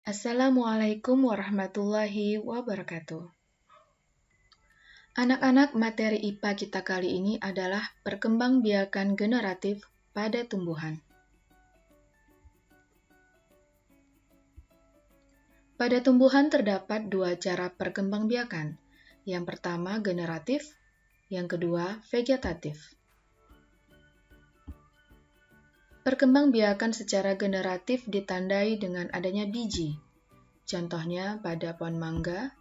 Assalamualaikum warahmatullahi wabarakatuh. Anak-anak, materi IPA kita kali ini adalah perkembangbiakan generatif pada tumbuhan. Pada tumbuhan terdapat dua cara perkembangbiakan. Yang pertama generatif, yang kedua vegetatif. Perkembangbiakan secara generatif ditandai dengan adanya biji. Contohnya pada pohon mangga,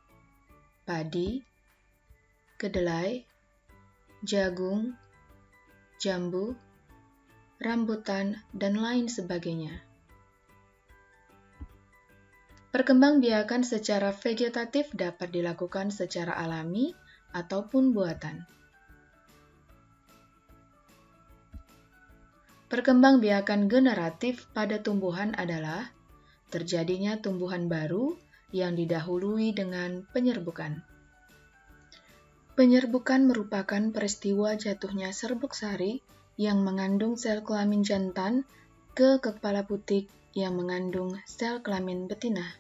padi, kedelai, jagung, jambu, rambutan, dan lain sebagainya. Perkembangbiakan secara vegetatif dapat dilakukan secara alami ataupun buatan. Perkembangbiakan generatif pada tumbuhan adalah terjadinya tumbuhan baru yang didahului dengan penyerbukan. Penyerbukan merupakan peristiwa jatuhnya serbuk sari yang mengandung sel kelamin jantan ke kepala putik yang mengandung sel kelamin betina.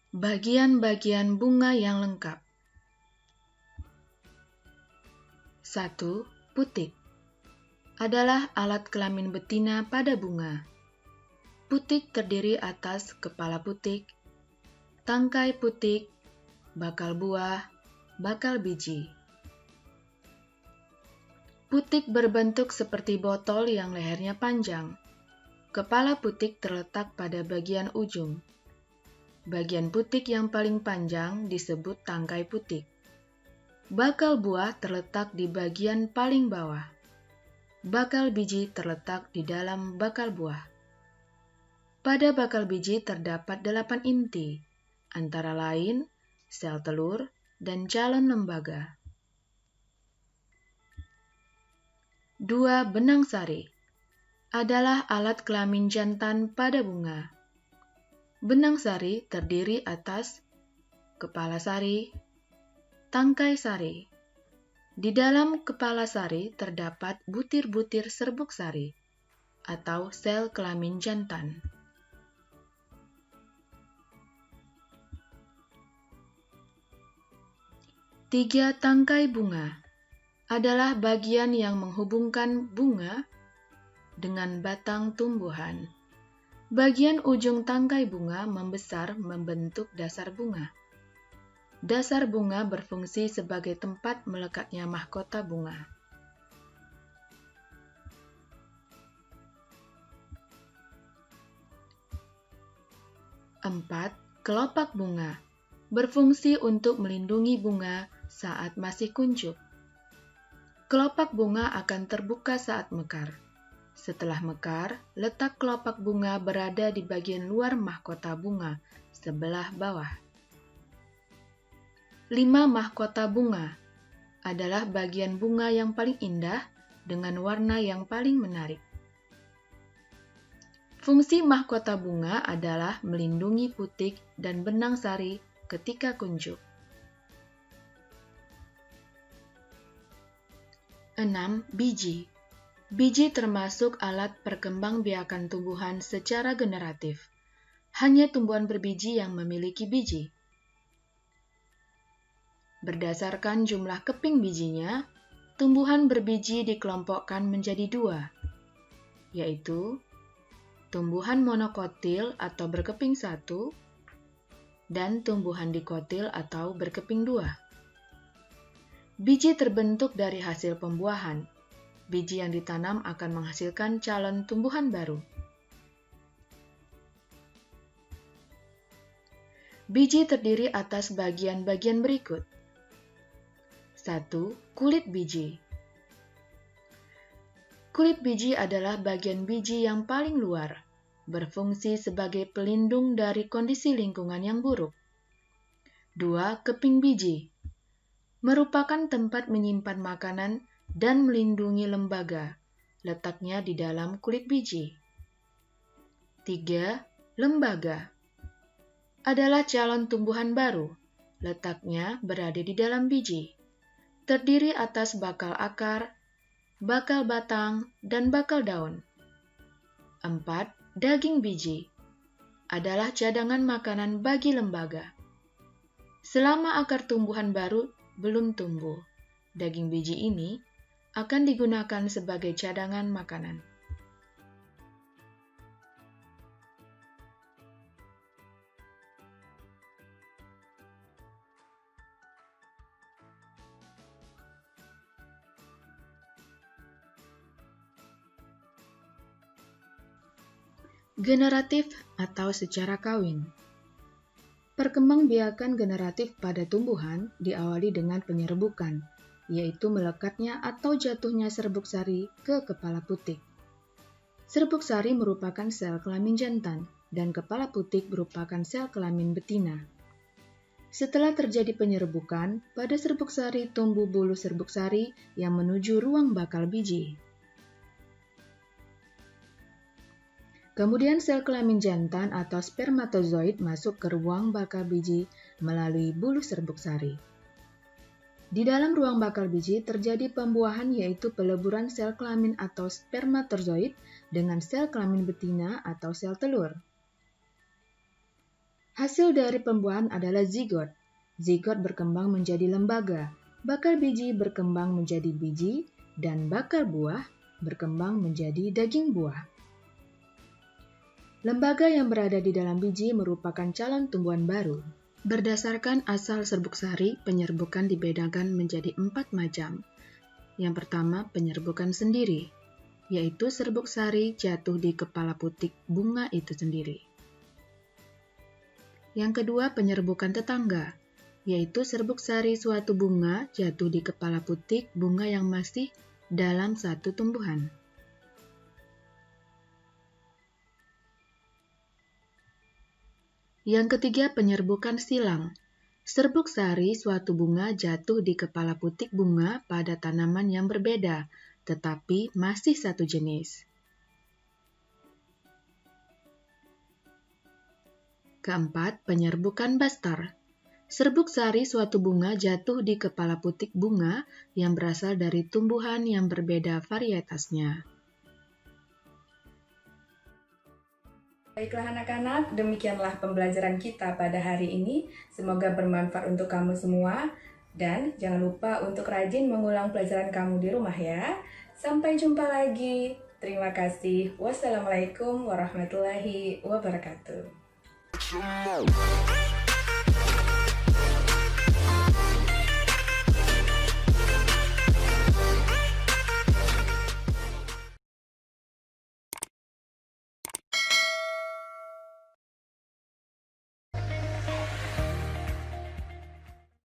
Bagian-bagian bunga yang lengkap. 1. Putik adalah alat kelamin betina pada bunga. Putik terdiri atas kepala putik, tangkai putik, bakal buah, bakal biji. Putik berbentuk seperti botol yang lehernya panjang. Kepala putik terletak pada bagian ujung. Bagian putik yang paling panjang disebut tangkai putik. Bakal buah terletak di bagian paling bawah. Bakal biji terletak di dalam bakal buah. Pada bakal biji terdapat 8 inti, antara lain sel telur dan calon lembaga. 2. Benang sari adalah alat kelamin jantan pada bunga. Benang sari terdiri atas kepala sari, tangkai sari. Di dalam kepala sari terdapat butir-butir serbuk sari atau sel kelamin jantan. 3. Tangkai bunga adalah bagian yang menghubungkan bunga dengan batang tumbuhan. Bagian ujung tangkai bunga membesar membentuk dasar bunga. Dasar bunga berfungsi sebagai tempat melekatnya mahkota bunga. 4. Kelopak bunga berfungsi untuk melindungi bunga saat masih kuncup. Kelopak bunga akan terbuka saat mekar. Setelah mekar, letak kelopak bunga berada di bagian luar mahkota bunga, sebelah bawah. 5. Mahkota bunga adalah bagian bunga yang paling indah dengan warna yang paling menarik. Fungsi mahkota bunga adalah melindungi putik dan benang sari ketika kuncup. 6. Biji. Biji termasuk alat perkembangbiakan tumbuhan secara generatif. Hanya tumbuhan berbiji yang memiliki biji. Berdasarkan jumlah keping bijinya, tumbuhan berbiji dikelompokkan menjadi 2, yaitu tumbuhan monokotil atau berkeping 1 dan tumbuhan dikotil atau berkeping 2. Biji terbentuk dari hasil pembuahan. Biji yang ditanam akan menghasilkan calon tumbuhan baru. Biji terdiri atas bagian-bagian berikut. 1. Kulit biji. Kulit biji adalah bagian biji yang paling luar, berfungsi sebagai pelindung dari kondisi lingkungan yang buruk. 2. Keping biji. Merupakan tempat menyimpan makanan dan melindungi lembaga. Letaknya di dalam kulit biji. 3. Lembaga. Adalah calon tumbuhan baru. Letaknya berada di dalam biji. Terdiri atas bakal akar, bakal batang, dan bakal daun. 4. Daging biji. Adalah cadangan makanan bagi lembaga. Selama akar tumbuhan baru belum tumbuh, daging biji ini akan digunakan sebagai cadangan makanan. Generatif atau secara kawin. Perkembangbiakan generatif pada tumbuhan diawali dengan penyerbukan, yaitu melekatnya atau jatuhnya serbuk sari ke kepala putik. Serbuk sari merupakan sel kelamin jantan, dan kepala putik merupakan sel kelamin betina. Setelah terjadi penyerbukan, pada serbuk sari tumbuh bulu serbuk sari yang menuju ruang bakal biji. Kemudian sel kelamin jantan atau spermatozoid masuk ke ruang bakal biji melalui bulu serbuk sari. Di dalam ruang bakal biji terjadi pembuahan, yaitu peleburan sel kelamin atau spermatozoid dengan sel kelamin betina atau sel telur. Hasil dari pembuahan adalah zigot. Zigot berkembang menjadi lembaga, bakal biji berkembang menjadi biji, dan bakal buah berkembang menjadi daging buah. Lembaga yang berada di dalam biji merupakan calon tumbuhan baru. Berdasarkan asal serbuk sari, penyerbukan dibedakan menjadi 4 macam. Yang pertama, penyerbukan sendiri, yaitu serbuk sari jatuh di kepala putik bunga itu sendiri. Yang kedua, penyerbukan tetangga, yaitu serbuk sari suatu bunga jatuh di kepala putik bunga yang masih dalam satu tumbuhan. Yang ketiga, penyerbukan silang. Serbuk sari suatu bunga jatuh di kepala putik bunga pada tanaman yang berbeda, tetapi masih satu jenis. Keempat, penyerbukan bastar. Serbuk sari suatu bunga jatuh di kepala putik bunga yang berasal dari tumbuhan yang berbeda varietasnya. Baiklah anak-anak, demikianlah pembelajaran kita pada hari ini. Semoga bermanfaat untuk kamu semua. Dan jangan lupa untuk rajin mengulang pelajaran kamu di rumah ya. Sampai jumpa lagi. Terima kasih. Wassalamualaikum warahmatullahi wabarakatuh.